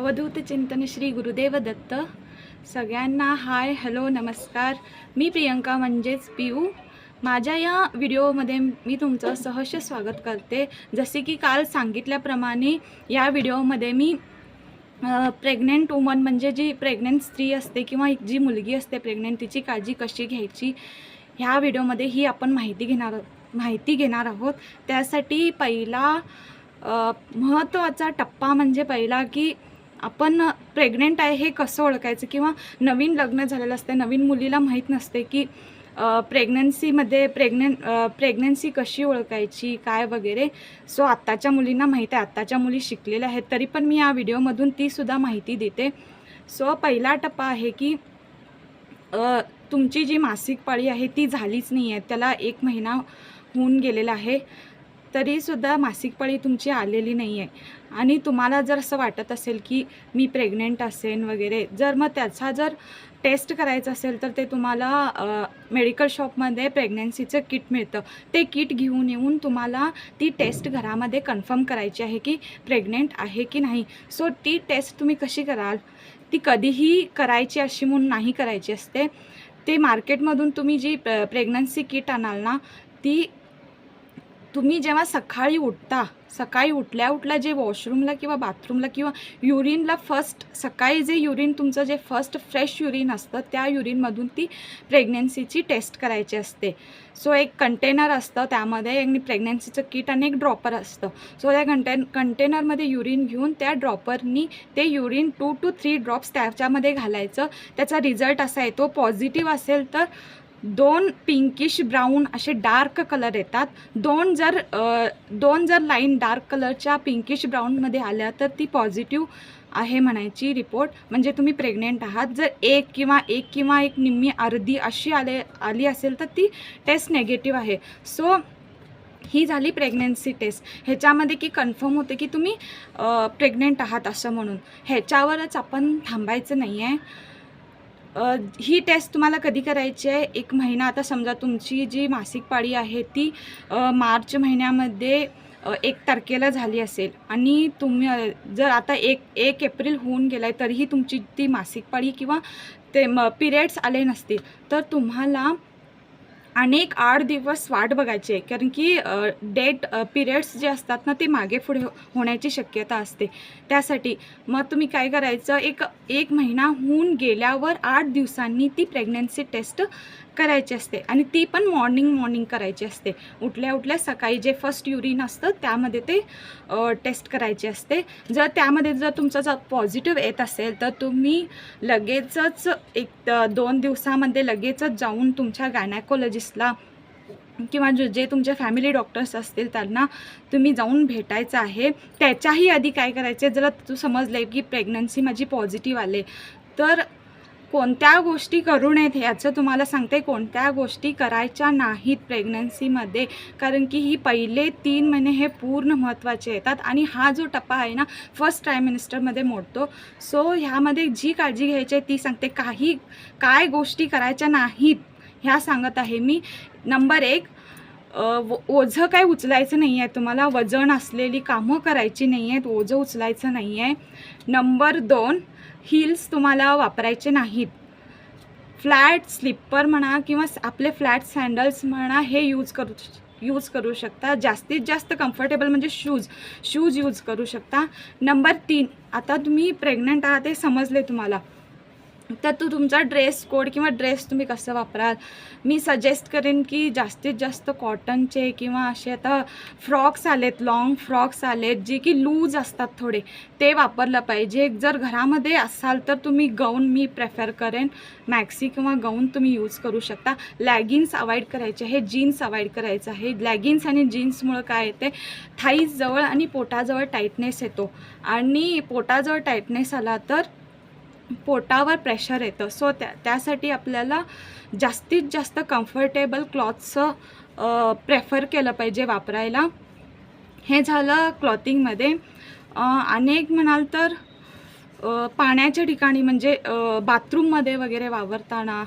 अवधूत चिंतन श्री गुरुदेव दत्त. सगळ्यांना हाय, हॅलो, नमस्कार. मी प्रियंका म्हणजेच पिऊ. माझ्या या व्हिडिओमध्ये मी तुमचं सहर्ष स्वागत करते. जसे की काल सांगितल्याप्रमाणे या व्हिडिओमध्ये मी प्रेग्नेंट वुमन म्हणजे जी प्रेग्नेंट स्त्री असते किंवा जी मुलगी असते प्रेग्नेंट, तिची काळजी कशी घ्यायची ह्या व्हिडिओमध्ये ही आपण माहिती घेणार आहोत. त्यासाठी पहिला महत्त्वाचा टप्पा म्हणजे पहिला की आपण प्रेग्नेंट आहे हे कसं ओळखायचं, किंवा नवीन लग्न झालेलं असते, नवीन मुलीला माहीत नसते की प्रेग्नन्सी कशी ओळखायची काय वगैरे. सो आत्ताच्या मुलींना माहीत आहे, आत्ताच्या मुली शिकलेल्या आहेत, तरी पण मी या व्हिडिओमधून तीसुद्धा माहिती देते. सो पहिला टप्पा आहे की तुमची जी मासिक पाळी आहे ती झालीच नाही आहे, त्याला 1 महिना होऊन गेलेला आहे, तरीसुद्धा मासिक पाळी तुमची आलेली नाही आहे आणि तुम्हाला जर असं वाटत असेल की मी प्रेग्नेंट असेन वगैरे, मग त्याचा जर टेस्ट करायचं असेल तर ते तुम्हाला मेडिकल शॉपमध्ये प्रेग्नन्सीचं किट मिळतं. ते किट घेऊन येऊन तुम्हाला ती टेस्ट घरामध्ये कन्फर्म करायची आहे की प्रेग्नेंट आहे की नाही. सो ती टेस्ट तुम्ही कशी कराल, ती कधीही करायची अशी म्हणून नाही करायची असते. ते मार्केटमधून तुम्ही जी प्रेग्नन्सी किट आणाल ना, ती तुम्ही जेव्हा सकाळी उठल्या जे वॉशरूमला किंवा बाथरूमला किंवा युरिनला सकाळी जे युरिन तुमचं जे फर्स्ट फ्रेश युरिन असतं त्या युरिनमधून ती प्रेग्नन्सीची टेस्ट करायची असते. सो एक कंटेनर असतं, त्यामध्ये एक प्रेग्नन्सीचं किट आणि एक ड्रॉपर असतं. सो त्या कंटेनरमध्ये युरिन घेऊन त्या ड्रॉपरनी ते युरिन 2 to 3 ड्रॉप्स त्याच्यामध्ये घालायचं. त्याचा रिझल्ट असा येतो, पॉझिटिव्ह असेल तर 2 पिंकिश ब्राऊन असे डार्क कलर येतात. दोन जर लाईन डार्क कलरच्या पिंकिश ब्राऊनमध्ये आल्या तर ती पॉझिटिव्ह आहे म्हणायची रिपोर्ट, म्हणजे तुम्ही प्रेग्नेंट आहात. जर एक किंवा एक निम्मी अर्धी अशी आली असेल तर ती टेस्ट नेगेटिव्ह आहे. सो ही झाली प्रेग्नन्सी टेस्ट. ह्याच्यामध्ये की कन्फर्म होते की तुम्ही प्रेग्नेंट आहात असं म्हणून. ह्याच्यावरच आपण थांबायचं नाही आहे. ही टेस्ट तुम्हाला कधी करायची आहे, 1 महिना. आता समजा तुमची जी मासिक पाळी आहे ती मार्च महिन्यामध्ये 1 तारखेला झाली असेल आणि तुम्ही जर आता 1 एप्रिल होऊन गेला आहे तरीही तुमची ती मासिक पाळी किंवा ते पिरियड्स आले नसतील तर तुम्हाला अनेक 8 दिवस वाट बघायची आहे, कारण की पिरियड्स जे असतात ना ते मागे पुढे होण्याची शक्यता असते. त्यासाठी मग तुम्ही काय करायचं, एक महिना होऊन गेल्यावर 8 दिवसांनी ती प्रेग्नन्सी टेस्ट करायची असते आणि ती पण मॉर्निंग करायची असते. उठल्या सकाळी जे फर्स्ट युरिन असतं त्यामध्ये ते टेस्ट करायची असते. जर तुमचा पॉझिटिव्ह येत असेल तर तुम्ही लगेचच 1-2 दिवसामध्ये लगेचच जाऊन तुमच्या गायनॅकोलॉजिस्टला किंवा जे तुमचे फॅमिली डॉक्टर्स असतील त्यांना तुम्ही जाऊन भेटायचं आहे. त्याच्याही आधी काय करायचे, जर तू समजले की प्रेग्नन्सी माझी पॉझिटिव्ह आले तर कोणत्या गोष्टी करू नयेत याचं तुम्हाला सांगते. कोणत्या गोष्टी करायच्या नाहीत प्रेग्नन्सीमध्ये, कारण की ही पहिले 3 महिने हे पूर्ण महत्त्वाचे येतात आणि हा जो टप्पा आहे ना फर्स्ट ट्रायमिनिस्टरमध्ये मोडतो. सो ह्यामध्ये जी काळजी घ्यायची आहे ती सांगते. काय गोष्टी करायच्या नाहीत ह्या सांगत आहे मी. नंबर 1, ओझं काय उचलायचं नाही आहे तुम्हाला. वजन असलेली कामं करायची नाही आहेत, ओझं उचलायचं नाही आहे. नंबर 2, हिल्स तुम्हाला वापरायचे नाहीत. फ्लॅट स्लिपर म्हणा किंवा आपले फ्लॅट सँडल्स म्हणा हे यूज करू शकता. जास्तीत जास्त कम्फर्टेबल म्हणजे शूज यूज करू शकता. नंबर 3, आता तुम्ही प्रेग्नंट आहात हे समजले तुम्हाला, तर तुमचा ड्रेस कोड किंवा ड्रेस तुम्ही कसं वापराल. मी सजेस्ट करेन की जास्तीत जास्त कॉटनचे किंवा असे आता फ्रॉक्स आलेत, लॉंग फ्रॉक्स आलेत जे की लूज असतात थोडे, ते वापरलं पाहिजे. जर घरामध्ये असाल तर तुम्ही गाऊन, मी प्रेफर करेन मॅक्सी किंवा गाऊन तुम्ही यूज करू शकता. लॅगिन्स अवॉइड करायचे आहे, जीन्स अवॉइड करायचं आहे. लॅगिन्स आणि जीन्समुळं काय येते, थाईजवळ आणि पोटाजवळ टाईटनेस येतो आणि पोटाजवळ टाईटनेस आला तर पोटावर प्रेशर येतं. सो त्यासाठी आपल्याला जास्तीत जास्त कम्फर्टेबल क्लॉथ्सचं प्रेफर केलं पाहिजे वापरायला. हे झालं क्लॉथिंगमध्ये. अनेक म्हणाल तर पाण्याच्या ठिकाणी म्हणजे बाथरूममध्ये वगैरे वावरताना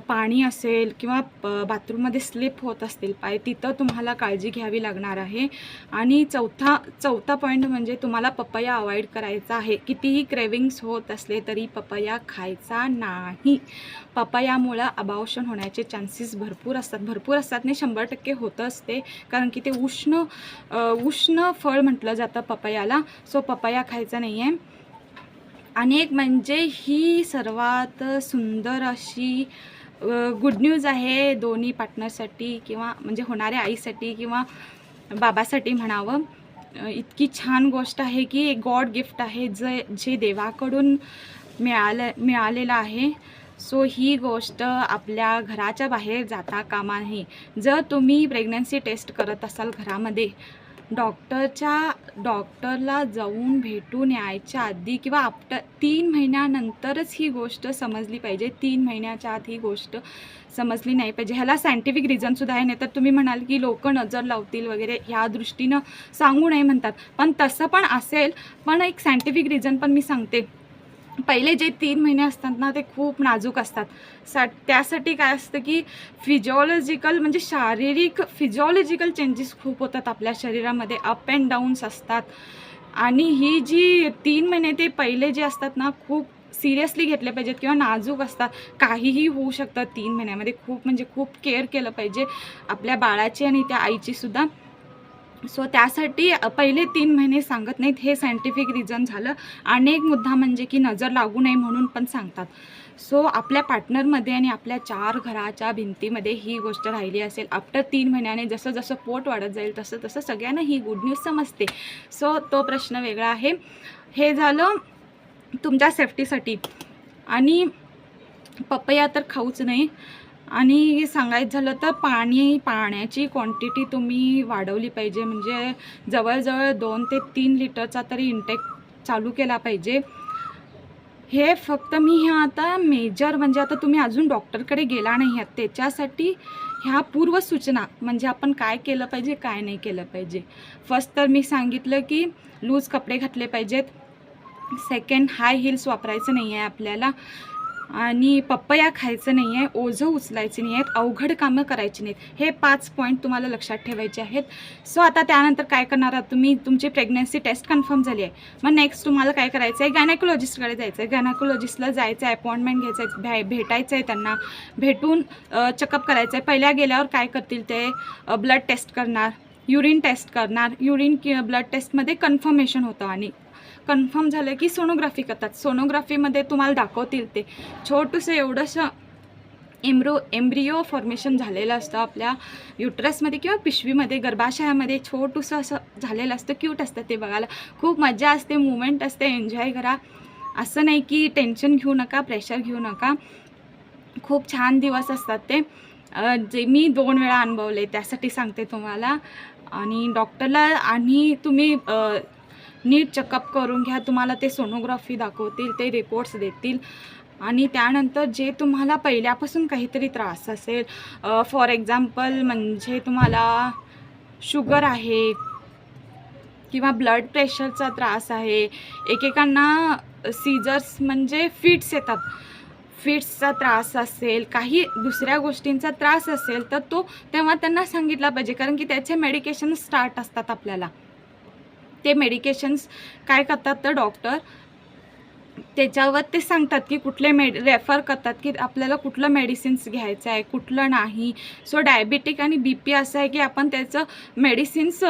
पाणी असेल किंवा बाथरूममध्ये स्लिप होत असतील पाय, तिथं तुम्हाला काळजी घ्यावी लागणार आहे. आणि चौथा पॉईंट म्हणजे तुम्हाला पपया अवॉइड करायचा आहे. कितीही क्रेविंग्स होत असले तरी पपया खायचा नाही. पपयामुळं अबॉर्शन होण्याचे चान्सेस भरपूर असतात नाही 100% होतं असते, कारण की ते उष्ण फळ म्हटलं जातं पपयाला. सो पपया खायचा नाही आहे. आणि एक म्हणजे ही सर्वात सुंदर अशी गुड न्यूज आहे दोन्ही पार्टनरसाठी किंवा म्हणजे होणाऱ्या आईसाठी किंवा बाबासाठी म्हणावं. इतकी छान गोष्ट आहे की गॉड गिफ्ट आहे जे देवाकडून मिळालेलं आहे. सो ही गोष्ट आपल्या घराच्या बाहेर जाता कामा नये. जर तुम्ही प्रेग्नन्सी टेस्ट करत असाल घरामध्ये, डॉक्टरला जाऊन भेटून यायच्या आधी किंवा आफ्टर 3 महिन्यानंतरच ही गोष्ट समजली पाहिजे. 3 महिन्याच्या आत ही गोष्ट समजली नाही पाहिजे. ह्याला सायंटिफिक रिझनसुद्धा आहे. नाही तर तुम्ही म्हणाल की लोक नजर लावतील वगैरे, ह्या दृष्टीनं सांगू नये म्हणतात. पण तसं पण असेल, पण एक सायंटिफिक रिझन पण मी सांगते. पहिले जे 3 महिने असतात ना ते खूप नाजूक असतात. त्यासाठी काय असतं की म्हणजे शारीरिक फिजिओलॉजिकल चेंजेस खूप होतात आपल्या शरीरामध्ये, अप अँड डाऊन्स असतात. आणि ही जी 3 महिने ते पहिले जे असतात ना खूप सिरियसली घेतले पाहिजेत किंवा नाजूक असतात. काहीही होऊ शकतं 3 महिन्यामध्ये. खूप केअर केलं पाहिजे आपल्या बाळाची आणि त्या आईची सुद्धा. सो त्यासाठी पहिले 3 महिने सांगत नाहीत, हे सायंटिफिक रिझन झालं. आणि एक मुद्दा म्हणजे की नजर लागू नये म्हणून पण सांगतात. सो आपल्या पार्टनरमध्ये आणि आपल्या 4 घराच्या भिंतीमध्ये ही गोष्ट राहिली असेल. आफ्टर 3 महिन्याने जसं पोट वाढत जाईल तसं सगळ्यांना ही गुड न्यूज समजते. सो तो प्रश्न वेगळा आहे. हे झालं तुमच्या सेफ्टीसाठी. आणि पपया तर खाऊच नाही. आणि सांगायचं झालं तर पाण्याची क्वांटिटी तुम्ही वाढवली पाहिजे. म्हणजे जवळजवळ 2 ते 3 लिटरचा तरी इंटेक चालू केला पाहिजे. हे फक्त मी आता मेजर म्हणजे आता तुम्ही अजून डॉक्टरकडे गेला नाही आहात त्याच्यासाठी ह्या पूर्वसूचना म्हणजे आपण काय केलं पाहिजे काय नाही केलं पाहिजे. फर्स्ट तर मी सांगितलं की लूज कपडे घातले पाहिजेत. सेकंड, हाय हिल्स वापरायचं नाही आहे आपल्याला. आणि पपया खायचं नाही आहे, ओझं उचलायचं नाही आहेत, अवघड कामं करायची नाहीत. हे 5 पॉईंट तुम्हाला लक्षात ठेवायचे आहेत. सो आता त्यानंतर काय करणार आहात तुम्ही, तुमची प्रेग्नन्सी टेस्ट कन्फर्म झाली आहे. मग नेक्स्ट तुम्हाला काय करायचं आहे, गायनेकोलॉजिस्टकडे जायचं आहे. गायनेकोलॉजिस्टला जायचं आहे, अपॉइंटमेंट घ्यायचं आहे, भेटायचं आहे त्यांना, भेटून चेकअप करायचं आहे. पहिल्या गेल्यावर काय करतील ते ब्लड टेस्ट करणार, युरिन टेस्ट करणार. ब्लड टेस्टमध्ये कन्फर्मेशन होतं आणि कन्फर्म झालं की सोनोग्राफी करतात. सोनोग्राफीमध्ये तुम्हाला दाखवतील ते छोटंसं एवढंसं एम्ब्रिओ फॉर्मेशन झालेलं असतं आपल्या युट्रसमध्ये किंवा पिशवीमध्ये, गर्भाशयामध्ये छोटंसं असं झालेलं असतं. क्यूट असतं ते बघायला, खूप मजा असते, मुवमेंट असते, एन्जॉय करा. असं नाही की टेन्शन घेऊ नका, प्रेशर घेऊ नका. खूप छान दिवस असतात ते, जे मी 2 वेळा अनुभवले त्यासाठी सांगते तुम्हाला. आणि डॉक्टरला आणि तुम्ही नीट चेकअप करून घ्या. तुम्हाला ते सोनोग्राफी दाखवतील, ते रिपोर्ट्स देतील. आणि त्यानंतर जे तुम्हाला पहिल्यापासून काहीतरी त्रास असेल, फॉर एक्झाम्पल म्हणजे तुम्हाला शुगर आहे किंवा ब्लड प्रेशरचा त्रास आहे, एकेकांना सीझर्स म्हणजे फिट्स येतात, फिट्सचा त्रास असेल, काही दुसऱ्या गोष्टींचा त्रास असेल तर तेव्हा त्यांना सांगितलं पाहिजे. कारण की त्याचे मेडिकेशन स्टार्ट असतात आपल्याला. ते मेडिकेशन्स काय करतात तर डॉक्टर त्याच्यावर ते सांगतात की कुठले रेफर करतात की आपल्याला कुठलं मेडिसिन्स घ्यायचं आहे, कुठलं नाही. सो डायबिटिक आणि BP असं आहे की आपण त्याचं मेडिसिन्स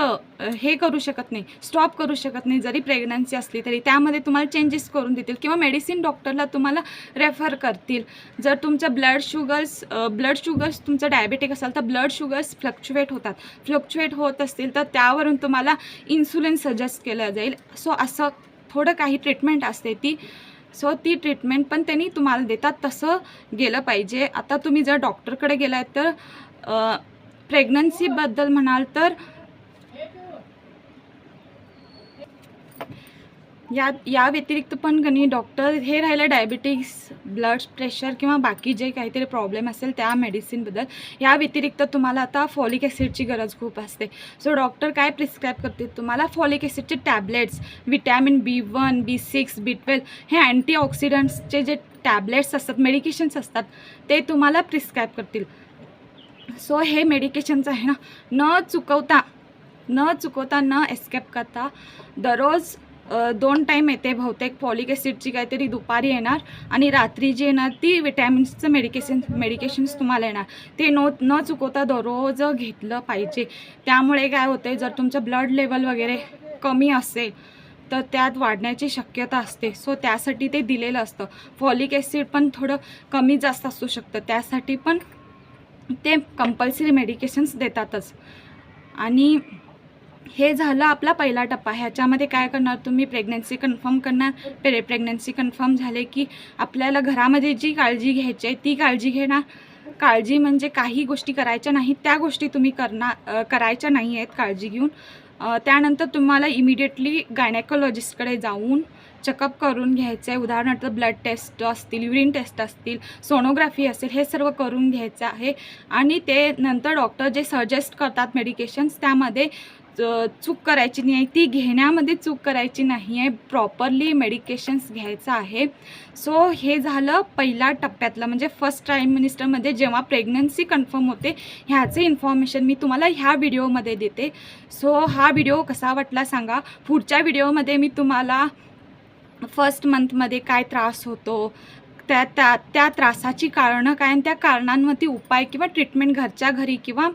हे करू शकत नाही, स्टॉप करू शकत नाही. जरी प्रेग्नन्सी असली तरी त्यामध्ये तुम्हाला चेंजेस करून देतील किंवा मेडिसिन डॉक्टरला तुम्हाला रेफर करतील. जर तुमचं ब्लड शुगर्स तुमचं डायबिटिक असेल तर ब्लड शुगर्स फ्लक्च्युएट होत असतील तर त्यावरून तुम्हाला इन्सुलिन सजेस्ट केलं जाईल. सो असं थोडं काही ट्रीटमेंट असते ती. सो ती ट्रीटमेंट पण त्यांनी तुम्हाला देतात, तसं गेलं पाहिजे. आता तुम्ही जर डॉक्टरकडे गेलात तर प्रेग्नन्सीबद्दल म्हणाल तर या व्यतिरिक्त पण कधी डॉक्टर हे राहिलं डायबिटीस, ब्लड प्रेशर किंवा बाकी जे काहीतरी प्रॉब्लेम असेल त्या मेडिसिनबद्दल. या व्यतिरिक्त तुम्हाला आता फॉलिक ॲसिडची गरज खूप असते. सो डॉक्टर काय प्रिस्क्राईब करतील तुम्हाला, folic ॲसिडचे tablets, vitamin B1, B6, B12 हे अँटीऑक्सिडंट्सचे जे टॅबलेट्स असतात, मेडिकेशन्स असतात ते तुम्हाला प्रिस्क्राईब करतील. सो हे मेडिकेशन्स आहे ना, न चुकवता न एस्केप करता दररोज 2 टाईम येते बहुतेक. फॉलिक ॲसिडची काहीतरी दुपारी येणार आणि रात्री जी येणार ती विटॅमिन्सचं मेडिकेशन्स तुम्हाला येणार. ते न चुकवता दररोज घेतलं पाहिजे. त्यामुळे काय होते, जर तुमचं ब्लड लेवल वगैरे कमी असेल तर त्यात वाढण्याची शक्यता असते. सो त्यासाठी ते दिलेलं असतं. फॉलिक ॲसिड पण थोडं कमी जास्त असू शकतं, त्यासाठी पण ते कंपल्सरी मेडिकेशन्स देतातच. आणि हे झालं आपला पहिला टप्पा. ह्याच्यामध्ये काय करणार तुम्ही, प्रेग्नन्सी कन्फर्म करणार. प्रेग्नन्सी कन्फर्म झाले की आपल्याला घरामध्ये जी काळजी घ्यायची आहे ती काळजी घेणार. काळजी म्हणजे काही गोष्टी करायच्या नाहीत, त्या गोष्टी तुम्ही करायच्या नाही आहेत काळजी घेऊन. त्यानंतर तुम्हाला इमिडिएटली गायनेकोलॉजिस्टकडे जाऊन चेकअप करून घ्यायचं आहे. उदाहरणार्थ ब्लड टेस्ट असतील, युरिन टेस्ट असतील, सोनोग्राफी असेल, हे सर्व करून घ्यायचं आहे. आणि ते नंतर डॉक्टर जे सजेस्ट करतात मेडिकेशन्स त्यामध्ये चूक करायची नाही आहे, ती घेण्यामध्ये चूक करायची नाही आहे, प्रॉपरली मेडिकेशन्स घ्यायचं आहे. सो हे झालं पहिल्या टप्प्यातलं, म्हणजे फर्स्ट ट्रायमिनिस्टरमध्ये जेव्हा प्रेग्नन्सी कन्फर्म होते ह्याचे इन्फॉर्मेशन मी तुम्हाला ह्या व्हिडिओमध्ये देते. सो हा व्हिडिओ कसा वाटला सांगा. पुढच्या व्हिडिओमध्ये मी तुम्हाला फर्स्ट मंथमध्ये काय त्रास होतो, त्या त्रासाची कारणं काय आणि त्या कारणांवरती उपाय किंवा ट्रीटमेंट घरच्या घरी किंवा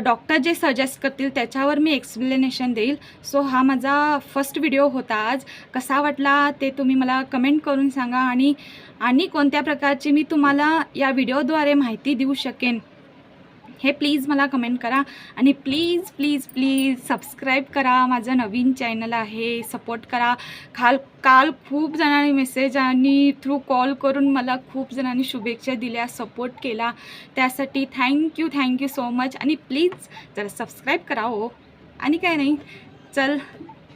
डॉक्टर जे सजेस्ट करतील त्याच्यावर मी एक्सप्लेनेशन देईल. सो हा माझा फर्स्ट व्हिडिओ होता आज. कसा वाटला ते तुम्ही मला कमेंट करून सांगा. आणि कोणत्या प्रकारची मी तुम्हाला या व्हिडिओद्वारे माहिती देऊ शकेन हे प्लीज मला कमेंट करा. आणि प्लीज प्लीज प्लीज सबस्क्राईब करा. माझं नवीन चॅनल आहे, सपोर्ट करा. काल खूप जणांनी मेसेज आणि थ्रू कॉल करून मला खूप जणांनी शुभेच्छा दिल्या, सपोर्ट केला, त्यासाठी थँक्यू सो मच. आणि प्लीज जरा सबस्क्राईब करा हो. आणि काय नाही, चल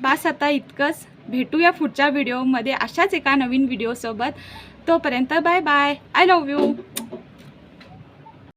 बस आता इतकंच. भेटूया पुढच्या व्हिडिओमध्ये अशाच एका नवीन व्हिडिओसोबत. तोपर्यंत bye bye. I love you.